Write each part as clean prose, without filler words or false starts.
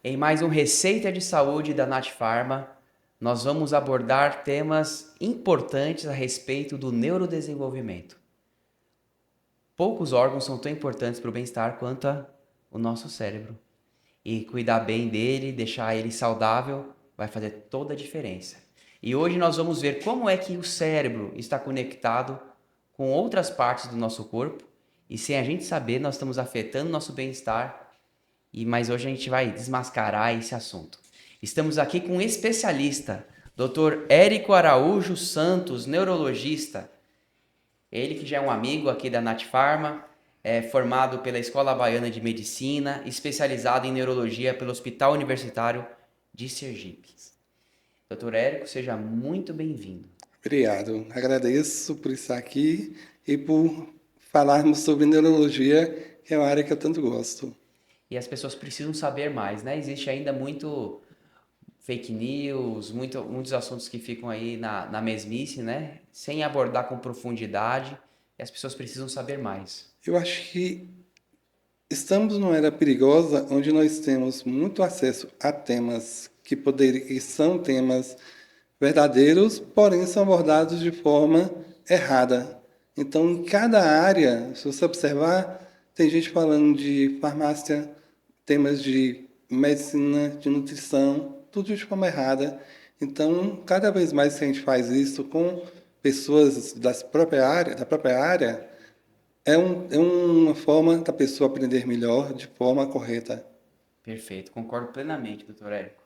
Em mais um Receita de Saúde da Nat Pharma, nós vamos abordar temas importantes a respeito do neurodesenvolvimento. Poucos órgãos são tão importantes para o bem-estar quanto o nosso cérebro. E cuidar bem dele, deixar ele saudável, vai fazer toda a diferença. E hoje nós vamos ver como é que o cérebro está conectado com outras partes do nosso corpo e sem a gente saber, nós estamos afetando nosso bem-estar. Mas hoje a gente vai desmascarar esse assunto. Estamos aqui com um especialista, Dr. Érico Araújo Santos, neurologista. Ele que já é um amigo aqui da Nat Pharma, é formado pela Escola Baiana de Medicina, especializado em neurologia pelo Hospital Universitário de Sergipe. Dr. Érico, seja muito bem-vindo. Obrigado. Agradeço por estar aqui e por falarmos sobre neurologia, que é uma área que eu tanto gosto. E as pessoas precisam saber mais, né? Existe ainda muito fake news, muitos assuntos que ficam aí na mesmice, né? Sem abordar com profundidade. E as pessoas precisam saber mais. Eu acho que estamos numa era perigosa onde nós temos muito acesso a temas que são temas verdadeiros, porém são abordados de forma errada. Então, em cada área, se você observar, tem gente falando de farmácia, temas de medicina, de nutrição, tudo de forma errada. Então, cada vez mais que a gente faz isso com pessoas da própria área, é uma forma da pessoa aprender melhor de forma correta. Perfeito, concordo plenamente, doutor Érico.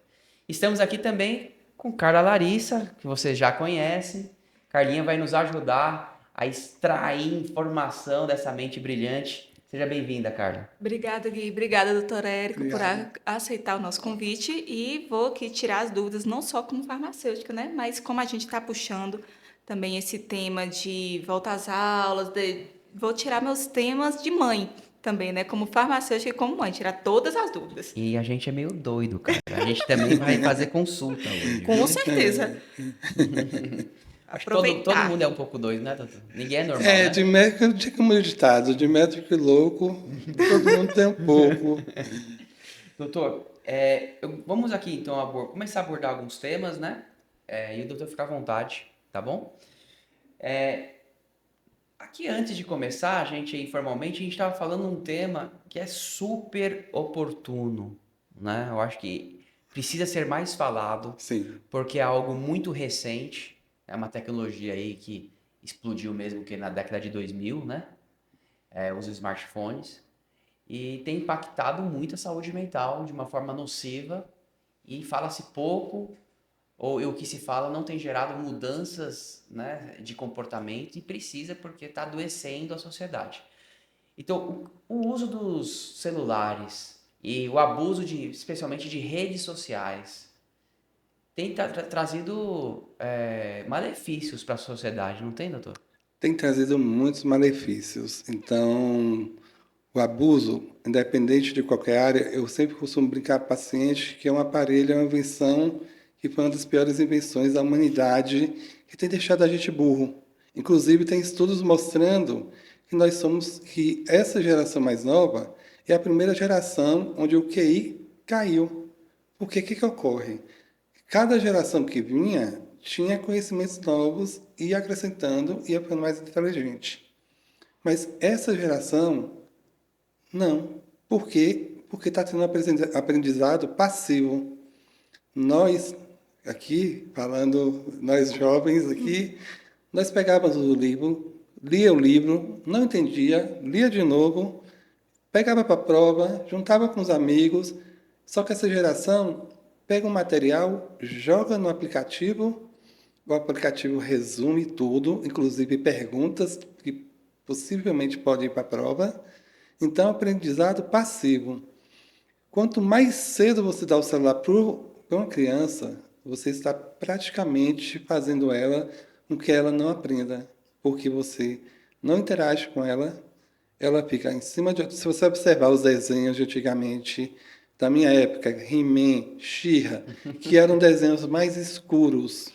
Estamos aqui também com Carla Larissa, que você já conhece. Carlinha vai nos ajudar a extrair informação dessa mente brilhante. Seja bem-vinda, Carla. Obrigada, Gui. Obrigada, doutor Érico, por Obrigado. aceitar o nosso convite e vou aqui tirar as dúvidas, não só como farmacêutica, né? Mas como a gente está puxando também esse tema de volta às aulas, vou tirar meus temas de mãe também, né? Como farmacêutica e como mãe, tirar todas as dúvidas. E a gente é meio doido, cara. A gente também vai fazer consulta hoje, Com viu? certeza. Acho que todo mundo Aproveitar. é um pouco doido, né, doutor? Ninguém é normal, É, né? de médico, eu digo como ditado, de médico e louco, todo mundo tem um pouco. Doutor, vamos aqui então começar a abordar alguns temas, né? E o doutor fica à vontade, tá bom? Aqui antes de começar, informalmente, a gente estava falando um tema que é super oportuno, né? Eu acho que precisa ser mais falado, Sim. porque é algo muito recente, é uma tecnologia aí que explodiu mesmo que na década de 2000, né? Os smartphones, e tem impactado muito a saúde mental de uma forma nociva e fala-se pouco, ou o que se fala não tem gerado mudanças, né, de comportamento e precisa porque está adoecendo a sociedade. Então, o uso dos celulares e o abuso especialmente de redes sociais, tem trazido malefícios para a sociedade, não tem, doutor? Tem trazido muitos malefícios. Então, o abuso, independente de qualquer área, eu sempre costumo brincar para paciente que é um aparelho, é uma invenção que foi uma das piores invenções da humanidade, que tem deixado a gente burro. Inclusive, tem estudos mostrando que essa geração mais nova é a primeira geração onde o QI caiu. Porque o que, que ocorre? Cada geração que vinha tinha conhecimentos novos e ia acrescentando e ia ficando mais inteligente. Mas essa geração não. Por quê? Porque está tendo um aprendizado passivo. Nós, aqui, falando, nós jovens aqui, nós pegávamos o livro, lia o livro, não entendia, lia de novo, pegava para a prova, juntava com os amigos. Só que essa geração pega um material, joga no aplicativo, o aplicativo resume tudo, inclusive perguntas que possivelmente podem ir para a prova. Então, aprendizado passivo. Quanto mais cedo você dá o celular para uma criança, você está praticamente fazendo ela com que ela não aprenda, porque você não interage com ela, ela fica em cima de. Se você observar os desenhos de antigamente, da minha época, He-Man, She-Ra, que eram desenhos mais escuros,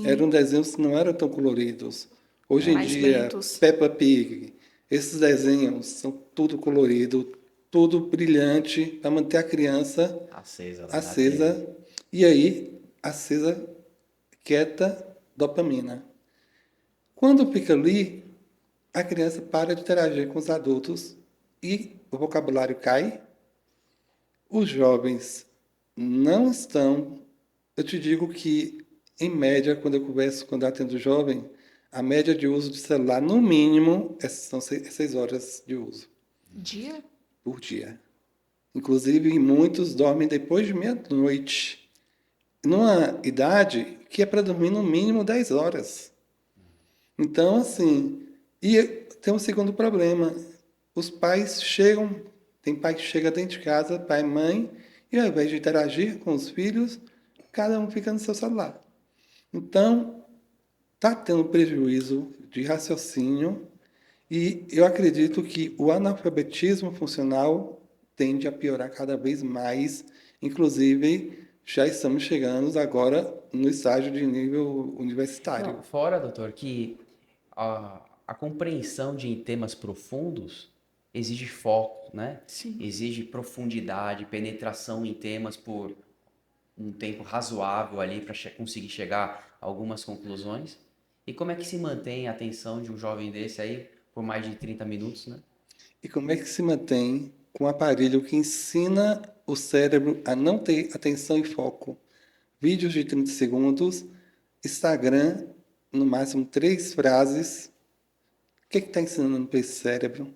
eram Sim, desenhos que não eram tão coloridos. Hoje em mais dia, lentos. Peppa Pig, esses desenhos são tudo colorido, tudo brilhante, para manter a criança Acesa lá na tela. acesa, e aí, acesa, quieta, dopamina. Quando fica ali, a criança para de interagir com os adultos e o vocabulário cai. Os jovens não estão. Eu te digo que, em média, quando eu converso, quando eu atendo jovem, a média de uso de celular, no mínimo, são 6 horas de uso Dia? por dia. Inclusive, muitos dormem depois de meia-noite, numa idade que é para dormir no mínimo 10 horas. Então, assim, e tem um segundo problema. Os pais chegam, tem pai que chega dentro de casa, pai e mãe, e ao invés de interagir com os filhos, cada um fica no seu celular. Então, está tendo prejuízo de raciocínio e eu acredito que o analfabetismo funcional tende a piorar cada vez mais. Inclusive, já estamos chegando agora no estágio de nível universitário. Não, fora, doutor, que a compreensão de temas profundos exige foco, né? Sim. Exige profundidade, penetração em temas por um tempo razoável ali para conseguir chegar a algumas conclusões. E como é que se mantém a atenção de um jovem desse aí por mais de 30 minutos, né? E como é que se mantém com um aparelho que ensina o cérebro a não ter atenção e foco? Vídeos de 30 segundos, Instagram, no máximo 3 frases. O que está ensinando para esse cérebro?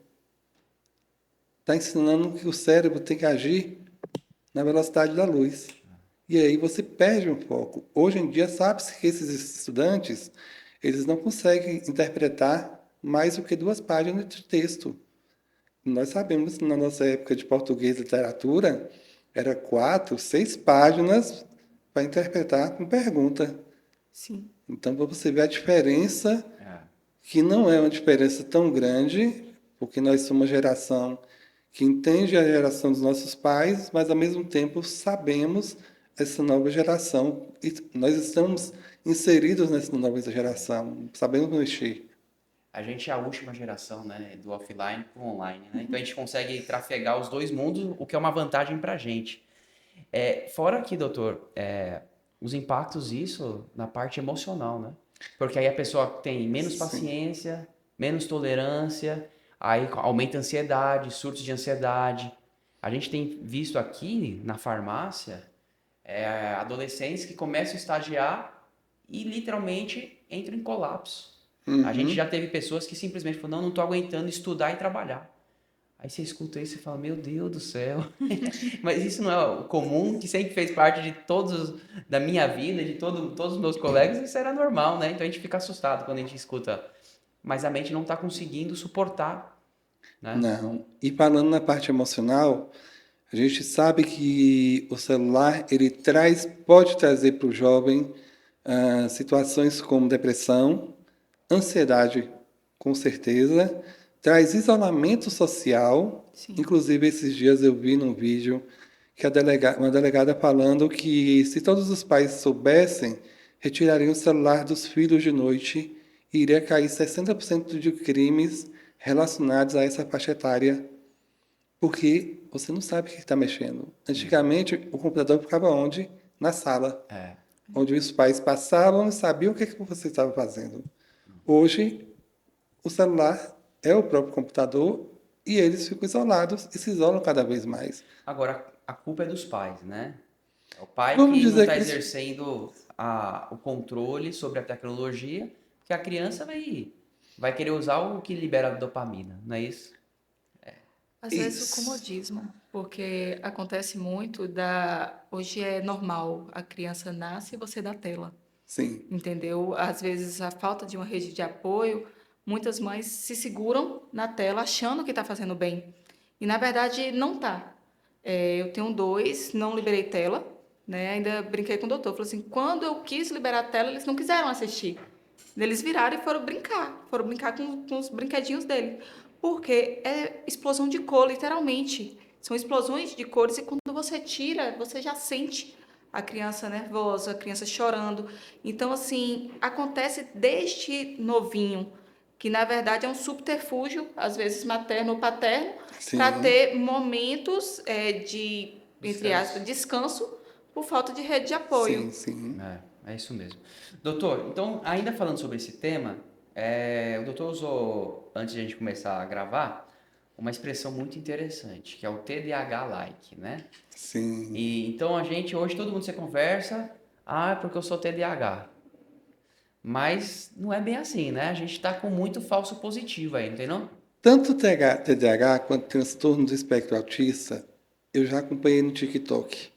Está ensinando que o cérebro tem que agir na velocidade da luz. E aí você perde um foco. Hoje em dia, sabe-se que esses estudantes, eles não conseguem interpretar mais do que 2 páginas de texto. Nós sabemos que na nossa época de português e literatura, era 4, 6 páginas para interpretar com pergunta. Sim. Então, para você ver a diferença, É. que não é uma diferença tão grande, porque nós somos uma geração que entende a geração dos nossos pais, mas ao mesmo tempo sabemos essa nova geração e nós estamos inseridos nessa nova geração, sabemos mexer. A gente é a última geração, né, do offline para o online, né? Então a gente consegue trafegar os dois mundos, o que é uma vantagem para a gente. Fora aqui, doutor, os impactos disso na parte emocional, né? Porque aí a pessoa tem menos Sim, paciência, menos tolerância, aí aumenta a ansiedade, surtos de ansiedade. A gente tem visto aqui na farmácia adolescentes que começam a estagiar e literalmente entram em colapso. A gente já teve pessoas que simplesmente falaram, não, não estou aguentando estudar e trabalhar. Aí você escuta isso e fala, meu Deus do céu. Mas isso não é o comum, que sempre fez parte de todos, da minha vida, de todos os meus colegas, isso era normal, né? Então a gente fica assustado quando a gente escuta. Mas a mente não está conseguindo suportar, né? não. E falando na parte emocional, a gente sabe que o celular ele pode trazer para o jovem situações como depressão, ansiedade, com certeza, traz isolamento social. Sim. Inclusive, esses dias eu vi num vídeo que uma delegada falando que se todos os pais soubessem, retirariam o celular dos filhos de noite e iria cair 60% de crimes relacionados a essa faixa etária, porque você não sabe o que está mexendo. Antigamente, o computador ficava onde? Na sala, É. onde os pais passavam e sabiam o que você estava fazendo. Hoje, o celular é o próprio computador e eles ficam isolados e se isolam cada vez mais. Agora, a culpa é dos pais, né? É o pai Vamos que não dizer está que eles... exercendo o controle sobre a tecnologia, que a criança vai querer usar o que libera dopamina, não é isso? Às vezes o Isso. comodismo, porque acontece muito hoje é normal, a criança nasce e você dá tela, Sim, entendeu? Às vezes a falta de uma rede de apoio, muitas mães se seguram na tela achando que está fazendo bem. E na verdade não está. Eu tenho 2, não liberei tela, né? Ainda brinquei com o doutor. Falei assim, quando eu quis liberar a tela, eles não quiseram assistir. Eles viraram e foram brincar com os brinquedinhos dele. Porque é explosão de cor, literalmente. São explosões de cores e quando você tira, você já sente a criança nervosa, a criança chorando. Então, assim, acontece desde novinho. que na verdade é um subterfúgio, às vezes materno ou paterno, Sim, para ter momentos de, entre Descanso. aspas, descanso por falta de rede de sim, apoio. sim. É isso mesmo. Doutor, então, ainda falando sobre esse tema, o doutor usou, antes de a gente começar a gravar, uma expressão muito interessante, que é o TDAH-like, né? Sim. E então a gente, hoje todo mundo se conversa, é porque eu sou TDAH. Mas não é bem assim, né? A gente está com muito falso positivo aí, entendeu? Tanto TDAH quanto transtorno do espectro autista, eu já acompanhei no TikTok.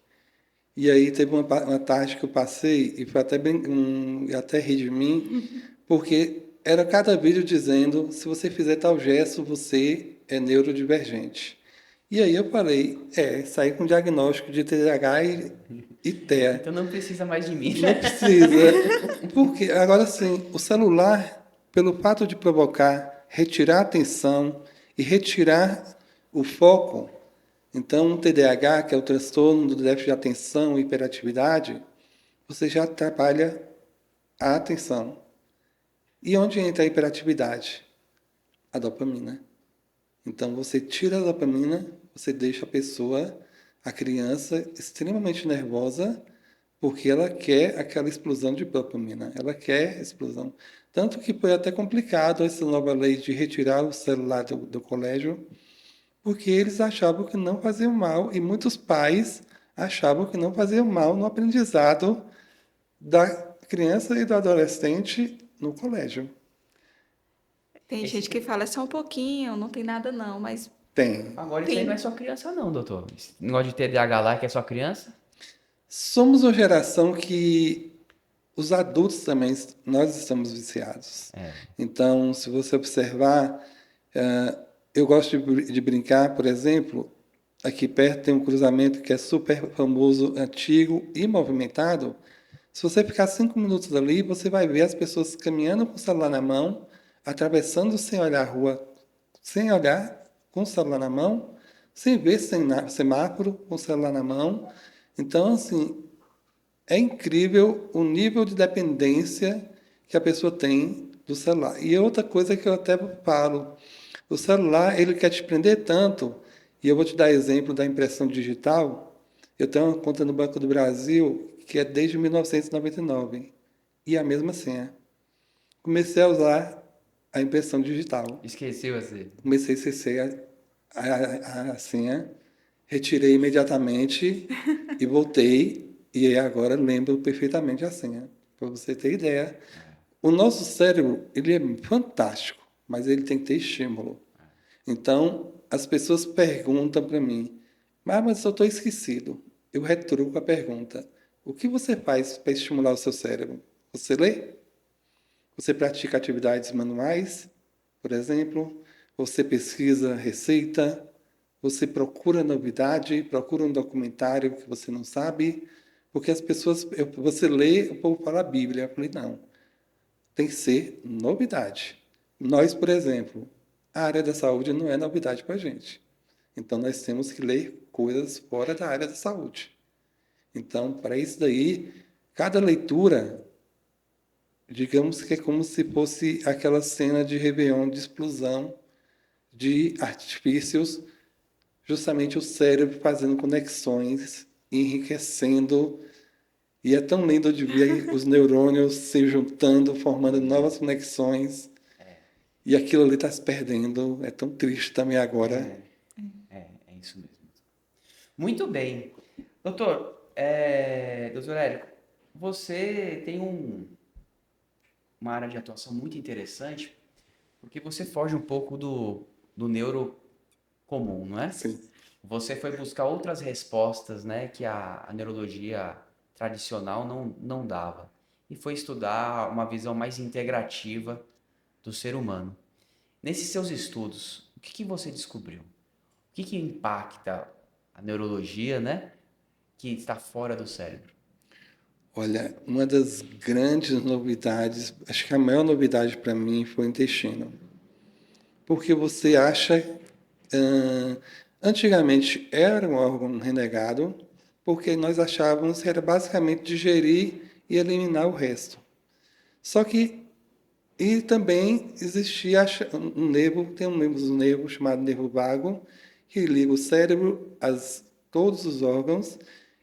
E aí teve uma tarde que eu passei e foi até bem, até ri de mim, porque era cada vídeo dizendo, se você fizer tal gesto, você é neurodivergente. E aí eu falei, saí com diagnóstico de TDAH e TEA. Então não precisa mais de mim. Não precisa. Porque, agora sim, o celular, pelo fato de provocar, retirar a atenção e retirar o foco, então, o TDAH, que é o transtorno do déficit de atenção e hiperatividade, você já atrapalha a atenção. E onde entra a hiperatividade? A dopamina. Então, você tira a dopamina, você deixa a pessoa, a criança, extremamente nervosa, porque ela quer aquela explosão de dopamina, ela quer explosão. Tanto que foi até complicado essa nova lei de retirar o celular do colégio, porque eles achavam que não fazia mal, e muitos pais achavam que não fazia mal no aprendizado da criança e do adolescente no colégio. Tem Esse, gente que fala, é só um pouquinho, não tem nada não, mas Tem. agora isso aí não é tem. só criança não, doutor. Esse negócio de TDAH lá que é só criança? Somos uma geração que os adultos também, nós estamos viciados. Então, se você observar, eu gosto de brincar, por exemplo, aqui perto tem um cruzamento que é super famoso, antigo e movimentado. Se você ficar 5 minutos ali, você vai ver as pessoas caminhando com o celular na mão, atravessando sem olhar a rua, sem olhar, com o celular na mão, sem ver semáforo, com o celular na mão. Então, assim, é incrível o nível de dependência que a pessoa tem do celular. E outra coisa que eu até falo, o celular, ele quer te prender tanto, e eu vou te dar exemplo da impressão digital. Eu tenho uma conta no Banco do Brasil que é desde 1999, e 99, e a mesma senha. Comecei a usar a impressão digital. Esqueceu assim. Comecei a esquecer a senha, retirei imediatamente e voltei, e aí agora lembro perfeitamente a senha, para você ter ideia. O nosso cérebro, ele é fantástico, mas ele tem que ter estímulo. Então, as pessoas perguntam para mim, mas eu estou esquecido. Eu retruco a pergunta. O que você faz para estimular o seu cérebro? Você lê? Você pratica atividades manuais, por exemplo? Você pesquisa receita? Você procura novidade? Procura um documentário que você não sabe? Porque as pessoas, você lê, o povo fala a Bíblia. Eu falei, não, tem que ser novidade. Nós, por exemplo, a área da saúde não é novidade para a gente. Então, nós temos que ler coisas fora da área da saúde. Então, para isso daí, cada leitura, digamos que é como se fosse aquela cena de Réveillon, de explosão de artifícios, justamente o cérebro fazendo conexões, enriquecendo. E é tão lindo de ver os neurônios se juntando, formando novas conexões. E aquilo ali está se perdendo. É tão triste também agora. É isso mesmo. Muito bem. Doutor, doutor Érico, você tem uma área de atuação muito interessante, porque você foge um pouco do neuro comum, não é? Sim, Você foi buscar outras respostas, né, que a neurologia tradicional não dava. E foi estudar uma visão mais integrativa do ser humano. Nesses seus estudos, o que você descobriu? O que impacta a neurologia, né, que está fora do cérebro? olha, uma das grandes novidades, acho que a maior novidade para mim foi o intestino. Porque você acha, ah, antigamente era um órgão renegado, porque nós achávamos que era basicamente digerir e eliminar o resto. Só que E também existia um nervo, tem um nervo chamado nervo vago, que liga o cérebro a todos os órgãos.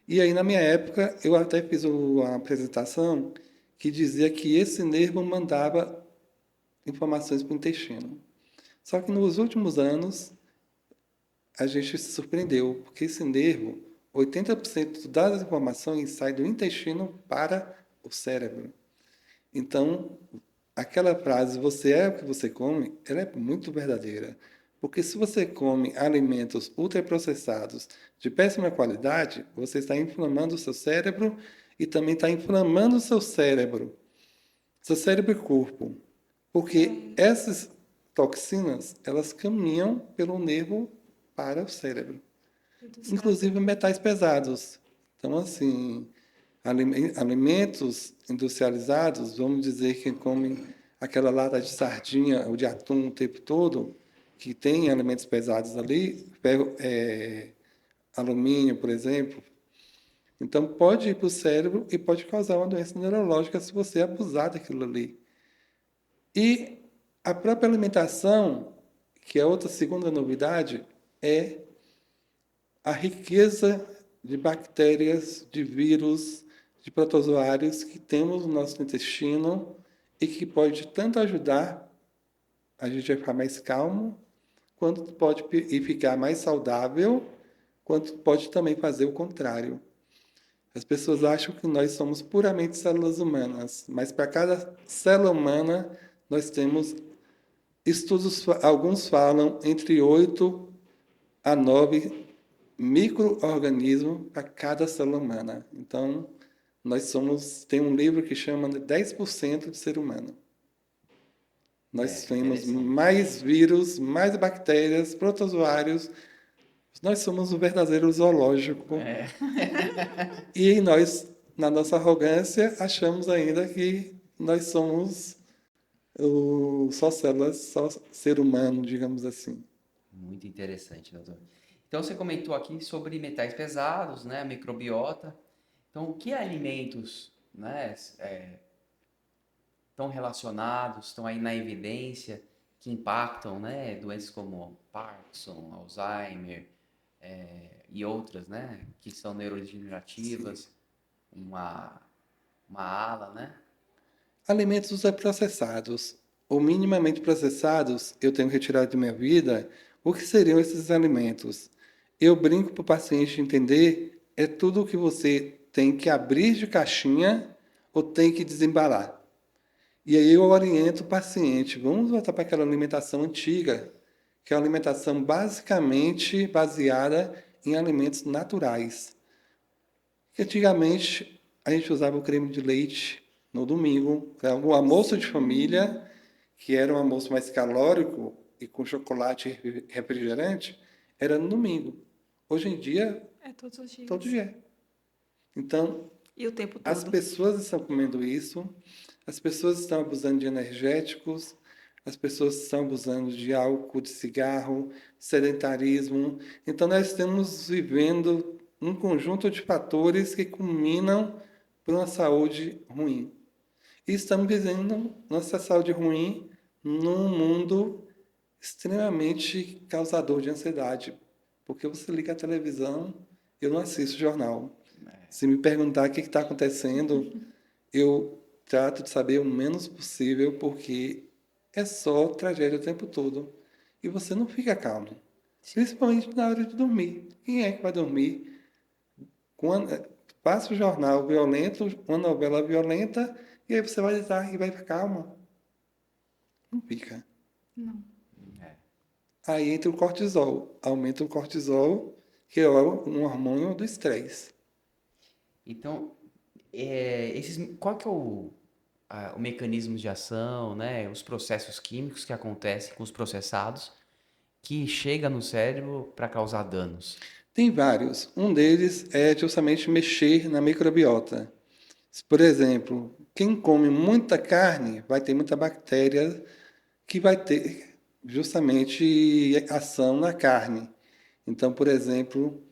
E aí, na minha época, eu até fiz uma apresentação que dizia que esse nervo mandava informações para o intestino. Só que nos últimos anos, a gente se surpreendeu, porque esse nervo, 80% das informações sai do intestino para o cérebro. Então, aquela frase, você é o que você come, ela é muito verdadeira. Porque se você come alimentos ultraprocessados de péssima qualidade, você está inflamando o seu cérebro e também está inflamando o seu cérebro e corpo. Porque essas toxinas, elas caminham pelo nervo para o cérebro. Inclusive metais pesados. Então, assim, alimentos industrializados, vamos dizer que comem aquela lata de sardinha ou de atum o tempo todo, que tem alimentos pesados ali, ferro, alumínio, por exemplo. Então, pode ir para o cérebro e pode causar uma doença neurológica se você abusar daquilo ali. E a própria alimentação, que é outra segunda novidade, é a riqueza de bactérias, de vírus, de protozoários que temos no nosso intestino e que pode tanto ajudar a gente a ficar mais calmo, quanto pode e ficar mais saudável, quanto pode também fazer o contrário. As pessoas acham que nós somos puramente células humanas, mas para cada célula humana nós temos estudos, alguns falam entre 8 a 9 micro-organismos para cada célula humana. Então, tem um livro que chama de 10% de ser humano. Nós temos Interessante. mais vírus, mais bactérias, protozoários. Nós somos um verdadeiro zoológico. É. E nós, na nossa arrogância, achamos ainda que nós somos só células, só ser humano, digamos assim. Muito interessante, doutor. Então, você comentou aqui sobre metais pesados, né, a microbiota. Então, que alimentos, né, estão relacionados, estão aí na evidência, que impactam, né, doenças como Parkinson, Alzheimer, e outras, né, que são neurodegenerativas, uma, uma ala, né? Alimentos ultraprocessados ou minimamente processados, eu tenho retirado de minha vida. O que seriam esses alimentos? Eu brinco para o paciente entender, é tudo o que você tem que abrir de caixinha ou tem que desembalar. E aí eu oriento o paciente, vamos voltar para aquela alimentação antiga, que é uma alimentação basicamente baseada em alimentos naturais. Antigamente, a gente usava o creme de leite no domingo, era o almoço de família, que era um almoço mais calórico e com chocolate e refrigerante, era no domingo. Hoje em dia, É todos os todo dias. dia. Então, E o tempo as todo. pessoas estão comendo isso, as pessoas estão abusando de energéticos, as pessoas estão abusando de álcool, de cigarro, sedentarismo. Então, nós estamos vivendo um conjunto de fatores que culminam para uma saúde ruim. E estamos vivendo nossa saúde ruim num mundo extremamente causador de ansiedade. Porque você liga a televisão, eu não assisto jornal. Se me perguntar o que está acontecendo, eu trato de saber o menos possível, porque é só tragédia o tempo todo. E você não fica calmo. Principalmente na hora de dormir. Quem é que vai dormir? Quando, passa o jornal violento, uma novela violenta, e aí você vai deitar e vai ficar calmo. Não fica. Não. Aí entra o cortisol. Aumenta o cortisol, que é um hormônio do estresse. Então, qual que é o mecanismo de ação, né, os processos químicos que acontecem com os processados que chega no cérebro para causar danos? Tem vários. Um deles é justamente mexer na microbiota. Por exemplo, quem come muita carne vai ter muita bactéria que vai ter justamente ação na carne. Então, por exemplo,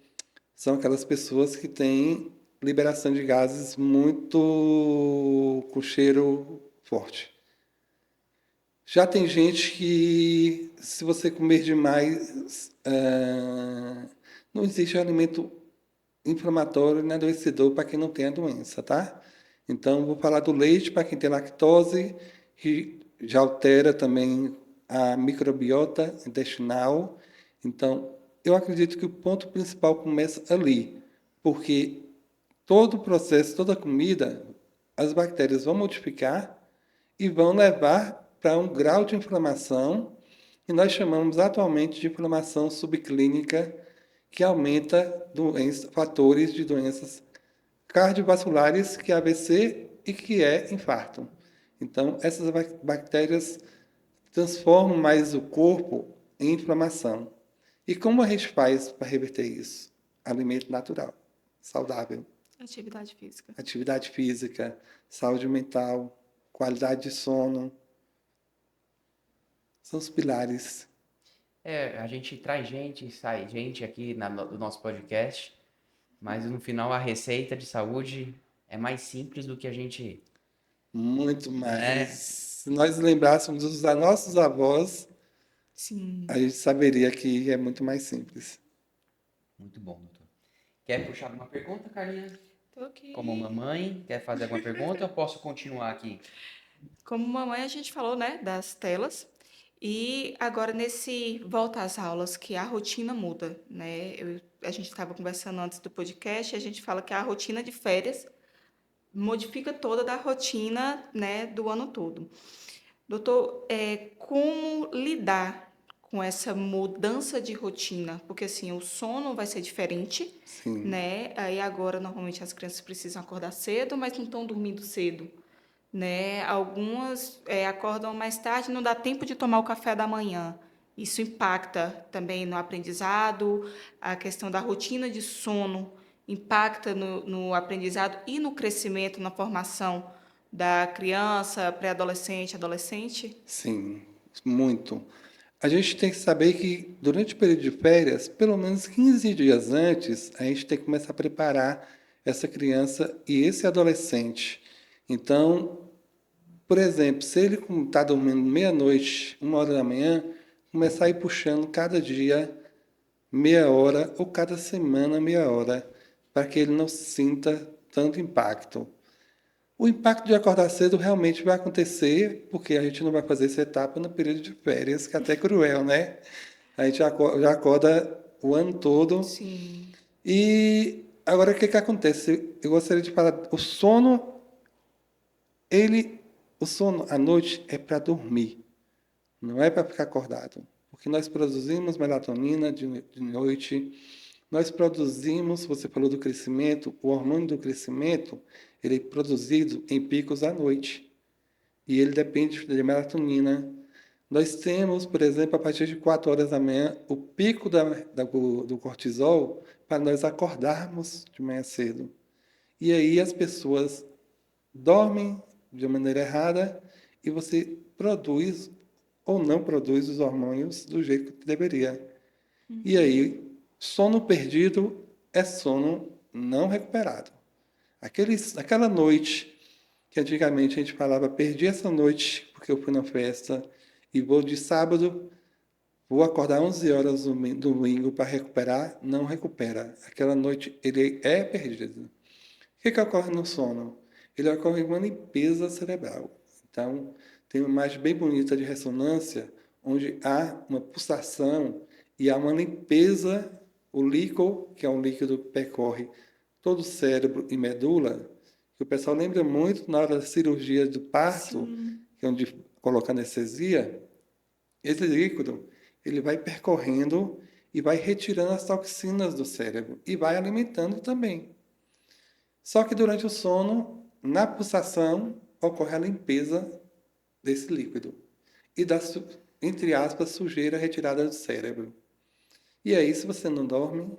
são aquelas pessoas que têm liberação de gases muito com cheiro forte. Já tem gente que, se você comer demais, não existe alimento inflamatório nem adoecedor para quem não tem a doença, tá? Então, vou falar do leite para quem tem lactose, que já altera também a microbiota intestinal. Então, eu acredito que o ponto principal começa ali, porque todo o processo, toda a comida, as bactérias vão modificar e vão levar para um grau de inflamação que nós chamamos atualmente de inflamação subclínica, que aumenta fatores de doenças cardiovasculares, que é AVC e que é infarto. Então, essas bactérias transformam mais o corpo em inflamação. E como a gente faz para reverter isso? Alimento natural, saudável, Atividade física. atividade física, saúde mental, qualidade de sono, são os pilares. A gente traz gente, sai gente aqui do nosso podcast, mas no final a receita de saúde é mais simples do que a gente, Muito né? mais. Se nós lembrássemos dos nossos avós, Sim. a gente saberia que é muito mais simples. Muito bom, doutor. Quer puxar alguma pergunta, Carlinha? Tô aqui. Como mamãe, quer fazer alguma pergunta? Eu posso continuar aqui? Como mamãe, a gente falou, né, das telas. E agora, nesse volta às aulas, que a rotina muda, né? A gente estava conversando antes do podcast, a gente fala que a rotina de férias modifica toda da rotina, né, do ano todo. Doutor, como lidar com essa mudança de rotina? Porque, assim, o sono vai ser diferente, Sim, né? Aí agora, normalmente, as crianças precisam acordar cedo, mas não estão dormindo cedo, né? Algumas acordam mais tarde, não dá tempo de tomar o café da manhã. Isso impacta também no aprendizado, a questão da rotina de sono impacta no aprendizado e no crescimento, na formação da criança, pré-adolescente, adolescente. sim, muito. A gente tem que saber que durante o período de férias, pelo menos 15 dias antes, a gente tem que começar a preparar essa criança e esse adolescente. Então, por exemplo, se ele está dormindo meia-noite, 1 hora da manhã, começar a ir puxando cada dia meia hora ou cada semana meia hora, para que ele não sinta tanto impacto. O impacto de acordar cedo realmente vai acontecer, porque a gente não vai fazer essa etapa no período de férias, que é até cruel, né? A gente já acorda o ano todo. Sim. E agora o que que acontece? Eu gostaria de falar, ele, o sono à noite é para dormir, não é para ficar acordado. Porque nós produzimos melatonina de noite, nós produzimos, você falou do crescimento, o hormônio do crescimento, ele é produzido em picos à noite. E ele depende de melatonina. Nós temos, por exemplo, a partir de 4 horas da manhã, o pico do cortisol para nós acordarmos de manhã cedo. E aí as pessoas dormem de maneira errada e você produz ou não produz os hormônios do jeito que deveria. E aí, sono perdido é sono não recuperado. Aquela noite que antigamente a gente falava, perdi essa noite porque eu fui na festa e vou de sábado, vou acordar 11 horas no domingo para recuperar, não recupera. Aquela noite ele é perdido. O que ocorre no sono? Ele ocorre uma limpeza cerebral. Então, tem uma imagem bem bonita de ressonância, onde há uma pulsação e há uma limpeza, o líquido, que é um líquido que percorre todo o cérebro e medula, que o pessoal lembra muito na hora da cirurgia do parto, Sim. que é onde coloca anestesia, esse líquido ele vai percorrendo e vai retirando as toxinas do cérebro e vai alimentando também. Só que durante o sono, na pulsação, ocorre a limpeza desse líquido e da, entre aspas, sujeira retirada do cérebro. E aí, se você não dorme,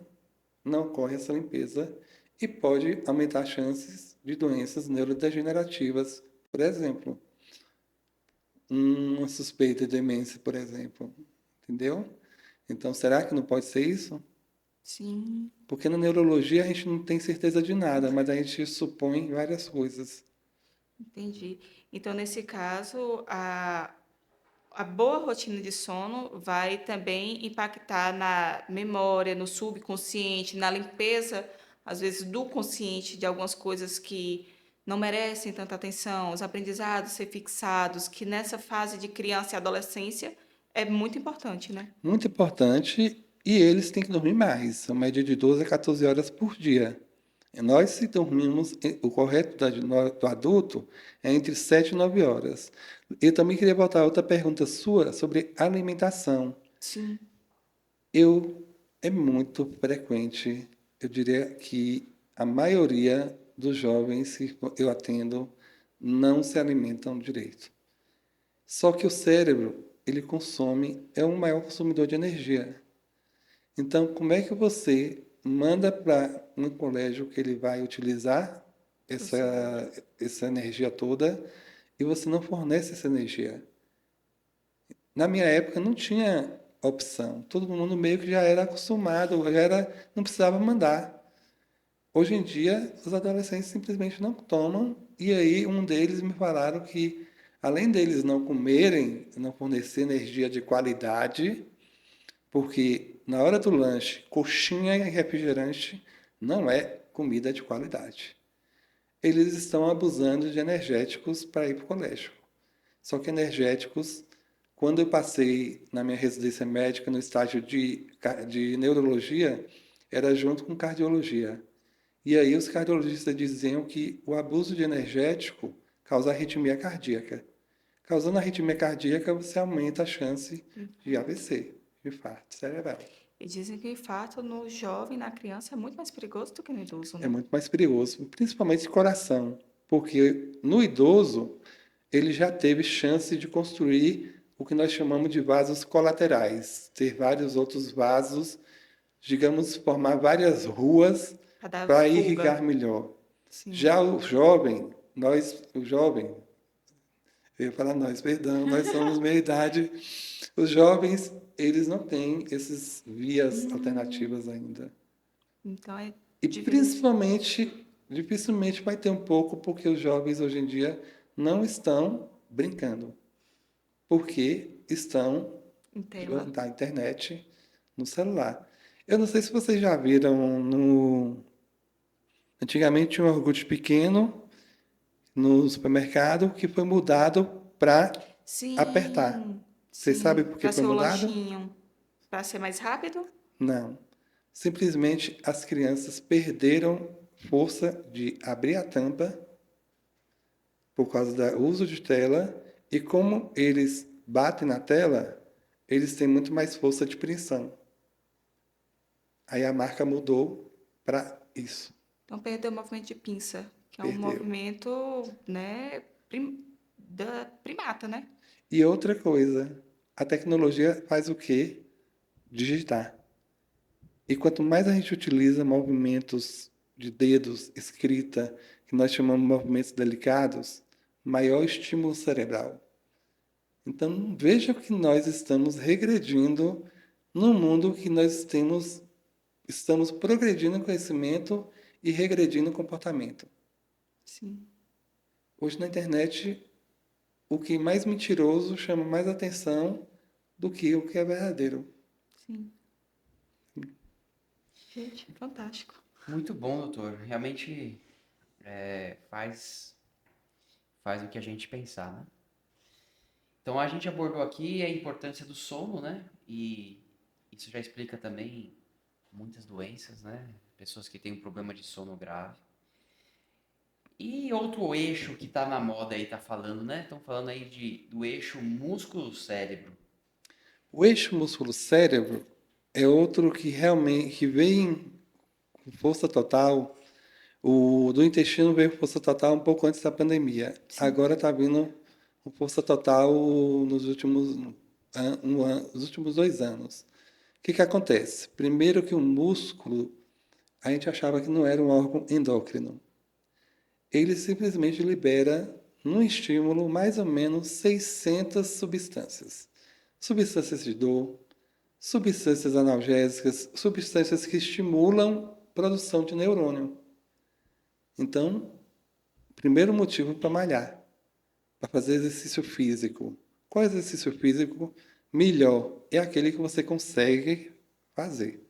não ocorre essa limpeza e pode aumentar as chances de doenças neurodegenerativas, por exemplo, uma suspeita de demência, por exemplo, entendeu? Então, será que não pode ser isso? Sim. Porque na neurologia a gente não tem certeza de nada, mas a gente supõe várias coisas. Entendi. Então, nesse caso, a boa rotina de sono vai também impactar na memória, no subconsciente, na limpeza, às vezes, do consciente de algumas coisas que não merecem tanta atenção, os aprendizados ser fixados, que nessa fase de criança e adolescência é muito importante, né? Muito importante, e eles têm que dormir mais, a média de 12 a 14 horas por dia. E nós, se dormimos, o correto do adulto é entre 7 e 9 horas. Eu também queria voltar a outra pergunta sua sobre alimentação. Sim. Eu, é muito frequente, eu diria que a maioria dos jovens que eu atendo não se alimentam direito. Só que o cérebro, ele consome, é o maior consumidor de energia. Então, como é que você manda para um colégio que ele vai utilizar essa energia toda e você não fornece essa energia? Na minha época não tinha opção. Todo mundo meio que já era acostumado, não precisava mandar. Hoje em dia, os adolescentes simplesmente não tomam, e aí um deles me falaram que, além deles não comerem, não fornecer energia de qualidade, porque na hora do lanche, coxinha e refrigerante não é comida de qualidade. Eles estão abusando de energéticos para ir para o colégio. Só que energéticos, quando eu passei na minha residência médica no estágio de neurologia, era junto com cardiologia. E aí os cardiologistas diziam que o abuso de energético causa arritmia cardíaca. Causando arritmia cardíaca, você aumenta a chance de AVC, de infarto cerebral. E dizem que o infarto no jovem, na criança, é muito mais perigoso do que no idoso, É né? muito mais perigoso, principalmente coração, porque no idoso ele já teve chance de construir o que nós chamamos de vasos colaterais, ter vários outros vasos, digamos, formar várias ruas Para dar para fuga. irrigar melhor. Sim. Já o jovem, eu ia falar nós, perdão, nós somos meia-idade. Os jovens, eles não têm essas vias alternativas ainda. Então é E diferente. principalmente, dificilmente vai ter um pouco, porque os jovens hoje em dia não estão brincando, porque estão Em tela. na internet, no celular. Eu não sei se vocês já viram antigamente tinha um iogurte pequeno no supermercado que foi mudado para apertar. Sim, Vocês sabem sim. por que Para foi ser o mudado? lanchinho. Para ser mais rápido? Não. Simplesmente as crianças perderam força de abrir a tampa por causa do uso de tela e como eles batem na tela, eles têm muito mais força de pressão. Aí a marca mudou para isso. Então perdeu o movimento de pinça, que é um Perdeu. movimento, né, da primata, né? E outra coisa, a tecnologia faz o quê? Digitar. E quanto mais a gente utiliza movimentos de dedos, escrita, que nós chamamos de movimentos delicados, maior estímulo cerebral. Então, veja que nós estamos regredindo num mundo que nós estamos progredindo em conhecimento e regredindo em comportamento. Sim, Hoje na internet, o que é mais mentiroso chama mais atenção do que o que é verdadeiro. sim. Gente, fantástico. Muito bom, doutor. Realmente faz o que a gente pensar, né? Então a gente abordou aqui a importância do sono, né? E isso já explica também muitas doenças, né? Pessoas que têm um problema de sono grave. E outro eixo que tá na moda aí, tá falando, né? Estão falando aí do eixo músculo-cérebro. O eixo músculo-cérebro é outro que realmente vem com força total. O do intestino veio com força total um pouco antes da pandemia. Sim. Agora está vindo com força total nos últimos, os últimos 2 anos. O que acontece? Primeiro que o músculo, a gente achava que não era um órgão endócrino. Ele simplesmente libera, num estímulo, mais ou menos 600 substâncias. Substâncias de dor, substâncias analgésicas, substâncias que estimulam a produção de neurônio. Então, primeiro motivo para malhar, para fazer exercício físico, Qual exercício físico melhor? É aquele que você consegue fazer.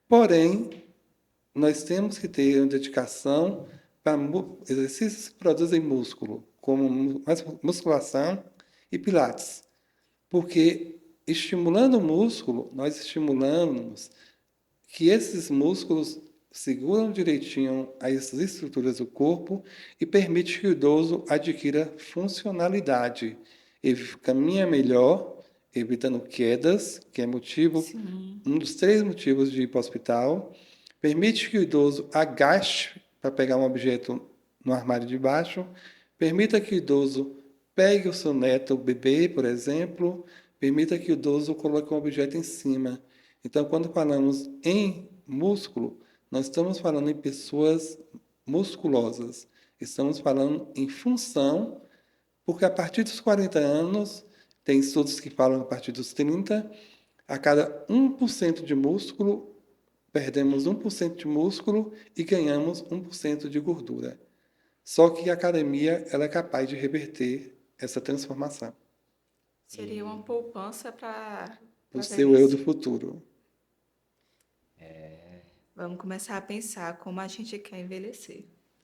Porém, nós temos que ter uma dedicação para exercícios que produzem músculo, como musculação e pilates. Porque estimulando o músculo, nós estimulamos que esses músculos seguram direitinho as estruturas do corpo e permite que o idoso adquira funcionalidade. Ele caminha melhor, evitando quedas, que é Sim. um dos 3 motivos de ir para o hospital. Permite que o idoso agache para pegar um objeto no armário de baixo. Permita que o idoso pegue o seu neto, o bebê, por exemplo. Permita que o idoso coloque um objeto em cima. Então, quando falamos em músculo, nós estamos falando em pessoas musculosas. Estamos falando em função, porque a partir dos 40 anos, tem estudos que falam a partir dos 30, a cada 1% de músculo, perdemos 1% de músculo e ganhamos 1% de gordura. Só que a academia ela é capaz de reverter essa transformação. Seria uma poupança para O a seu eu do velhice. futuro. Vamos começar a pensar como a gente quer envelhecer.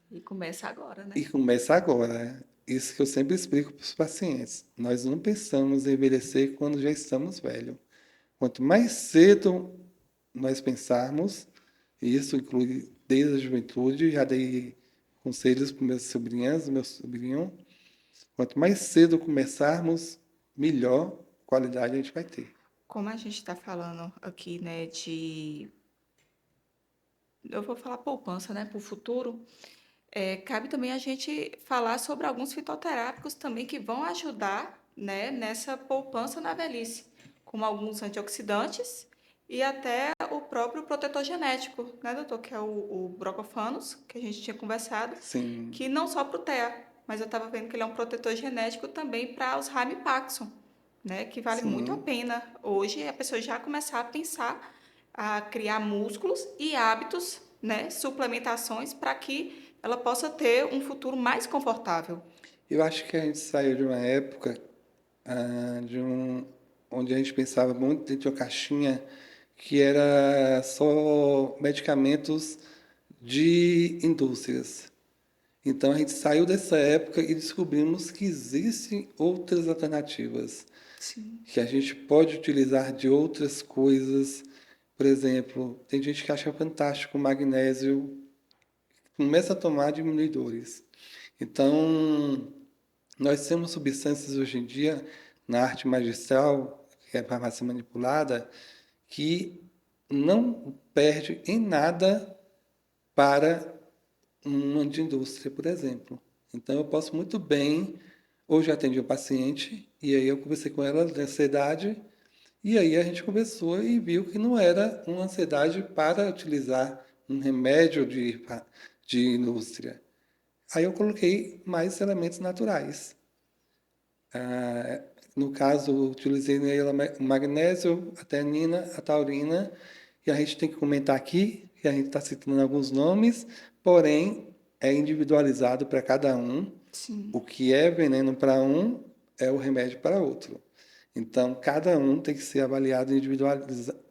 E começa agora, né? E começa agora. Isso que eu sempre explico para os pacientes. Nós não pensamos em envelhecer quando já estamos velhos. Quanto mais cedo nós pensarmos, e isso inclui desde a juventude, já dei conselhos para meus sobrinhas, meu sobrinho, quanto mais cedo começarmos, melhor qualidade a gente vai ter. Como a gente está falando aqui, né, de. Eu vou falar poupança, né, para o futuro. Cabe também a gente falar sobre alguns fitoterápicos também que vão ajudar, né, nessa poupança na velhice, como alguns antioxidantes e até o próprio protetor genético, né, doutor? Que é o Brocofanos, que a gente tinha conversado, Sim, que não só para o TEA, mas eu estava vendo que ele é um protetor genético também para os Paxson, né, que vale muito a sim. pena hoje a pessoa já começar a pensar a criar músculos e hábitos, né, suplementações para que ela possa ter um futuro mais confortável. Eu acho que a gente saiu de uma época onde a gente pensava muito dentro de uma caixinha que era só medicamentos de indústrias. Então a gente saiu dessa época e descobrimos que existem outras alternativas, Sim. que a gente pode utilizar de outras coisas. Por exemplo, tem gente que acha fantástico o magnésio, começa a tomar diminuidores. Então, nós temos substâncias hoje em dia na arte magistral, que é a farmácia manipulada, que não perde em nada para uma de indústria, por exemplo. Então, eu posso muito bem. Hoje eu atendi um paciente e aí eu conversei com ela de ansiedade e aí a gente conversou e viu que não era uma ansiedade para utilizar um remédio de indústria. Aí eu coloquei mais elementos naturais. Ah, no caso, utilizei nele o magnésio, a ternina, a taurina, e a gente tem que comentar aqui, que a gente está citando alguns nomes, porém é individualizado para cada um. Sim. O que é veneno para um é o remédio para outro. Então, cada um tem que ser avaliado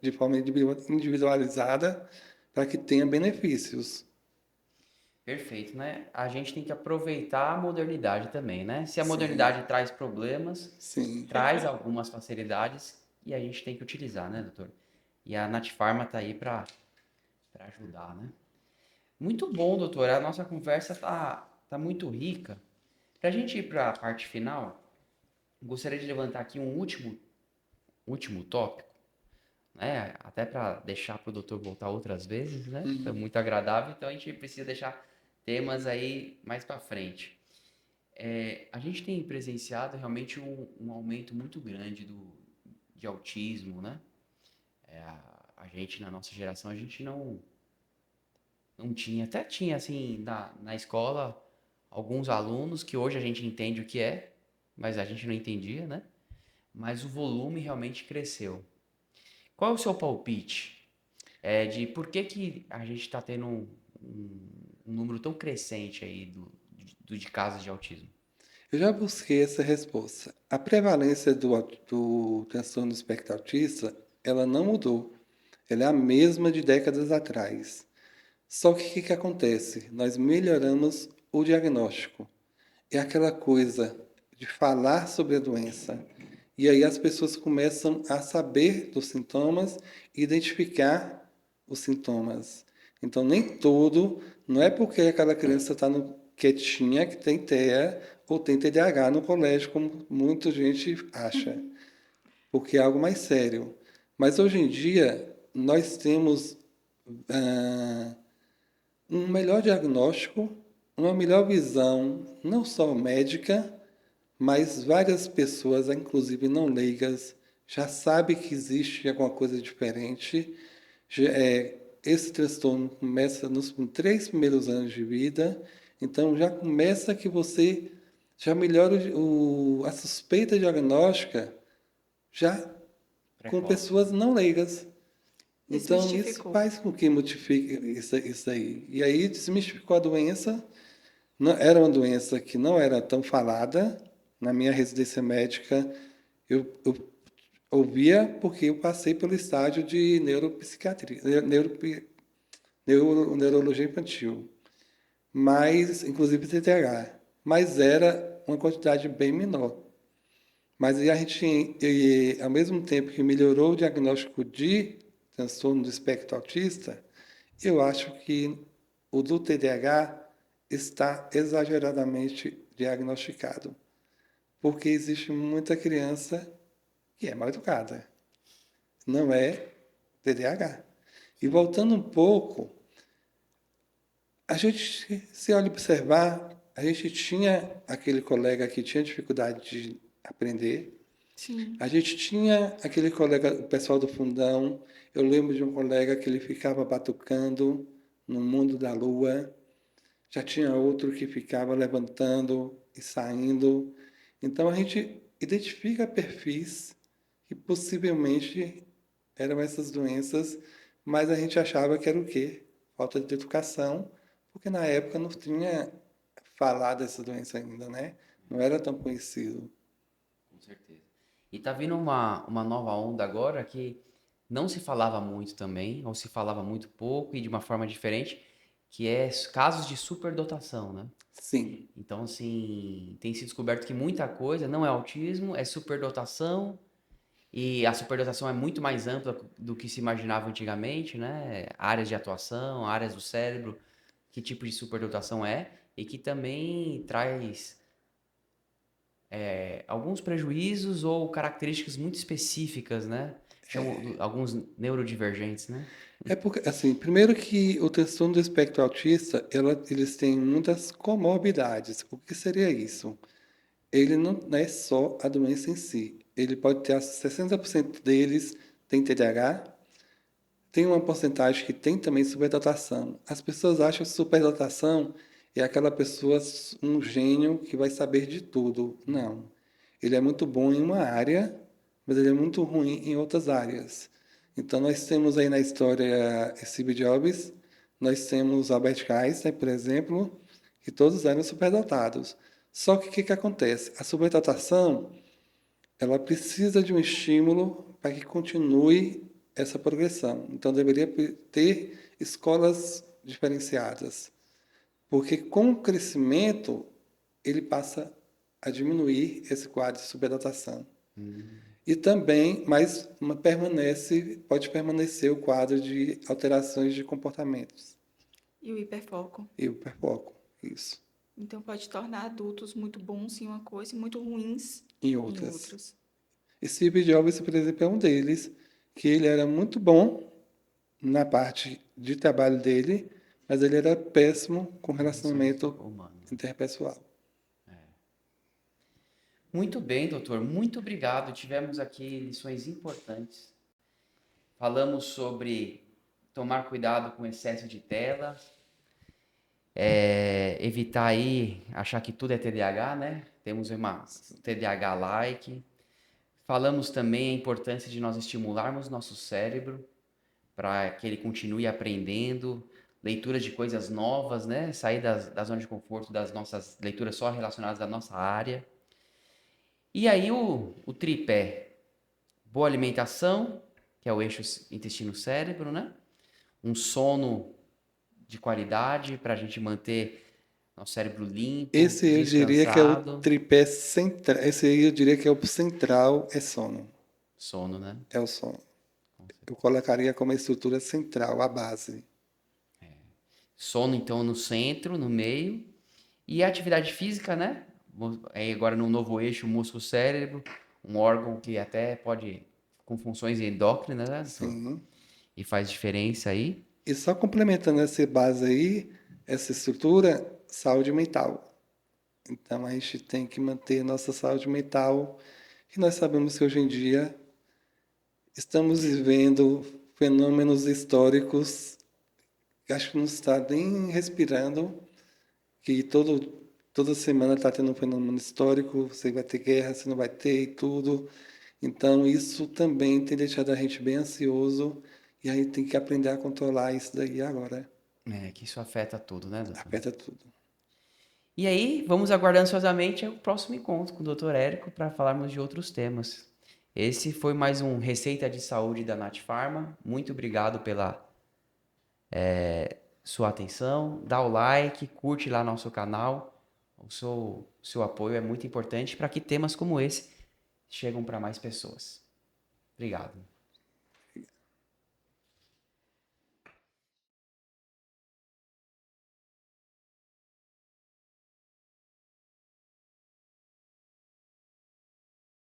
de forma individualizada para que tenha benefícios. Perfeito, né? A gente tem que aproveitar a modernidade também, né? Se a Sim, modernidade traz problemas, sim. traz algumas facilidades e a gente tem que utilizar, né, doutor? E a Natfarma tá aí para ajudar, né? Muito bom, doutor. A nossa conversa tá muito rica. Para a gente ir para a parte final, gostaria de levantar aqui um último tópico, né? Até para deixar para o doutor voltar outras vezes, né? Foi Uhum. muito agradável, então a gente precisa deixar temas aí mais para frente. A gente tem presenciado realmente um aumento muito grande de autismo, né? A gente, na nossa geração, a gente não tinha, até tinha, assim, na escola, alguns alunos que hoje a gente entende o que é, mas a gente não entendia, né? Mas o volume realmente cresceu. Qual é o seu palpite? De por que que a gente está tendo um número tão crescente aí de casos de autismo? Eu já busquei essa resposta. A prevalência do transtorno do espectro autista, ela não mudou. Ela é a mesma de décadas atrás. Só que o que acontece? Nós melhoramos o diagnóstico. É aquela coisa de falar sobre a doença. E aí as pessoas começam a saber dos sintomas e identificar os sintomas. Então, nem tudo, não é porque aquela criança está quietinha que tem TEA ou tem TDAH no colégio, como muita gente acha, porque é algo mais sério. Mas hoje em dia, nós temos ah, um melhor diagnóstico, uma melhor visão, não só médica, mas várias pessoas, inclusive não leigas, já sabem que existe alguma coisa diferente. Esse transtorno começa nos 3 primeiros anos de vida, então já começa que você já melhora a suspeita diagnóstica já com Precoce, né? pessoas não leigas. Então, isso Desmistificou. faz com que modifique isso aí. E aí desmistificou a doença. Era uma doença que não era tão falada. Na minha residência médica, eu ouvia porque eu passei pelo estágio de neuropsiquiatria, neurologia infantil, mas inclusive TTH, mas era uma quantidade bem menor. Mas e a gente, ao mesmo tempo que melhorou o diagnóstico de transtorno do espectro autista, eu acho que o do TDAH está exageradamente diagnosticado, porque existe muita criança que é mal educada, não é TDAH. E Sim. voltando um pouco, a gente, se olha observar, a gente tinha aquele colega que tinha dificuldade de aprender, Sim. a gente tinha aquele colega, o pessoal do fundão. Eu lembro de um colega que ele ficava batucando no mundo da lua. Já tinha outro que ficava levantando e saindo. Então a gente identifica perfis que possivelmente eram essas doenças, mas a gente achava que era o quê? Falta de educação, porque na época não tinha falado dessa doença ainda, né? Não era tão conhecido. Com certeza. E tá vindo uma nova onda agora que não se falava muito também, ou se falava muito pouco e de uma forma diferente, que é casos de superdotação, né? Sim. Então, assim, tem se descoberto que muita coisa não é autismo, é superdotação, e a superdotação é muito mais ampla do que se imaginava antigamente, né? Áreas de atuação, áreas do cérebro, que tipo de superdotação é, e que também traz alguns prejuízos ou características muito específicas, né? Alguns neurodivergentes, né? É porque, assim, primeiro que o transtorno do espectro autista, eles têm muitas comorbidades. O que seria isso? Ele não é só a doença em si. Ele pode ter 60% deles tem TDAH, tem uma porcentagem que tem também superdotação. As pessoas acham que superdotação é aquela pessoa, um gênio que vai saber de tudo. Não. Ele é muito bom em uma área, mas ele é muito ruim em outras áreas. Então, nós temos aí na história Steve Jobs, nós temos Albert Einstein, por exemplo, que todos eram superdotados. Só que o que acontece? A superdotação, ela precisa de um estímulo para que continue essa progressão. Então, deveria ter escolas diferenciadas, porque com o crescimento, ele passa a diminuir esse quadro de superdotação. E também, mas pode permanecer o quadro de alterações de comportamentos E o hiperfoco. e o hiperfoco, isso, Então pode tornar adultos muito bons em uma coisa e muito ruins em em outras. outros. Steve Jobs, por exemplo, é um deles, que ele era muito bom na parte de trabalho dele, mas ele era péssimo com Relações relacionamento humanas. interpessoal. Muito bem, doutor. Muito obrigado. Tivemos aqui lições importantes. Falamos sobre tomar cuidado com excesso de tela, evitar aí achar que tudo é TDAH, né? Temos uma TDAH-like. Falamos também a importância de nós estimularmos nosso cérebro para que ele continue aprendendo, leituras de coisas novas, né? Sair da zona de conforto das nossas leituras só relacionadas à nossa área. E aí o tripé, boa alimentação, que é o eixo intestino-cérebro, né? Um sono de qualidade para a gente manter nosso cérebro limpo, Esse eu diria que é o descansado. tripé central. Esse aí eu diria que é o central, é sono. Sono, né? É o sono. Com certeza. Eu colocaria como a estrutura central, a base. Sono, então, no centro, no meio. E a atividade física, né? Aí agora no novo eixo, músculo-cérebro, um órgão que até pode, com funções endócrinas, né, doutor? Sim. E faz diferença aí. E só complementando essa base aí, essa estrutura, saúde mental. Então a gente tem que manter nossa saúde mental. E nós sabemos que hoje em dia estamos vivendo fenômenos históricos que acho que não está nem respirando, que toda semana está tendo um fenômeno histórico, você vai ter guerra, você não vai ter e tudo. Então isso também tem deixado a gente bem ansioso e aí tem que aprender a controlar isso daí agora. É, que isso afeta tudo, né, doutor? Aperta tudo. E aí, vamos aguardar ansiosamente o próximo encontro com o doutor Érico para falarmos de outros temas. Esse foi mais um Receita de Saúde da Nat Pharma. Muito obrigado pela sua atenção. Dá o like, curte lá nosso canal. O seu apoio é muito importante para que temas como esse cheguem para mais pessoas. Obrigado.